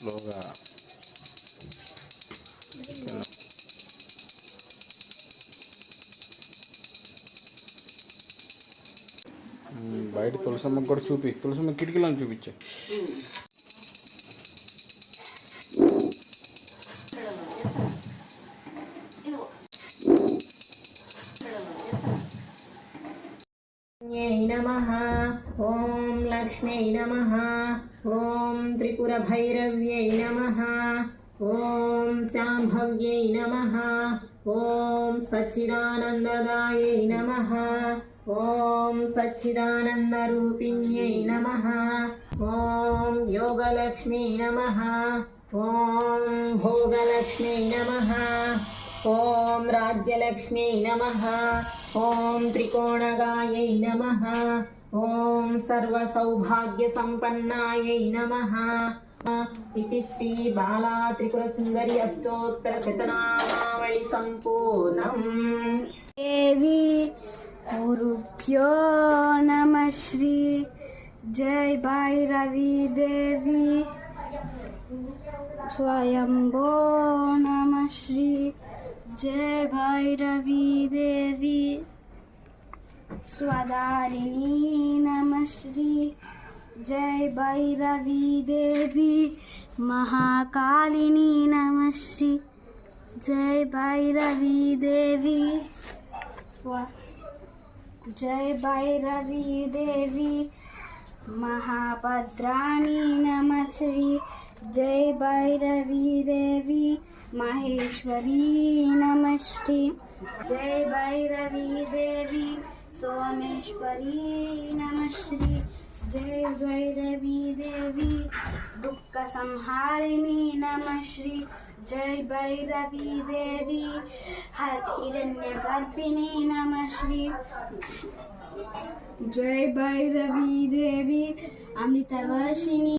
స్లోగా బయట తులసమ్మకి కూడా చూపి, తులసమ్మ కిటికీలను చూపించే. नमः ओम लक्ष्म्यै नमः ओम त्रिपुरभैरव्यै नमः ओम शाम्भव्यै नमः ओम सच्चिदानन्ददायै नमः ओम सच्चिदानन्दरूपिण्यै नमः ओम योगलक्ष्म्यै नमः ओम भोगलक्ष्म्यै नमः ओम राज्यलक्ष्म्यै नमः ओम त्रिकोणगायै नमः ओम सर्वसौभाग्यसम्पन्नायै नमः इति श्री बाला त्रिपुरसुन्दरी अष्टोत्तरशतनामावळि सम्पूर्णम्। देवी गुरुभ्यो नमः श्री जय भैरवी देवी स्वयंभो नमः श्री जय भैरवी देवी स्वदारिणी नमः श्री जय भैरवी देवी महाकालिनी नमः श्री जय भैरवी देवी जय भैरवी देवी महाभद्राणी नमः श्री जय भैरवी देवी महेश्वरी नमः श्री जय भैरवी देवी सोमेश्वरी नमः श्री जय भैरवी देवी दुख संहारिणी नमः श्री जय भैरवी देवी हिरण्यगर्भिणी नमः श्री जय भैरवी देवी अमृतवर्षिणी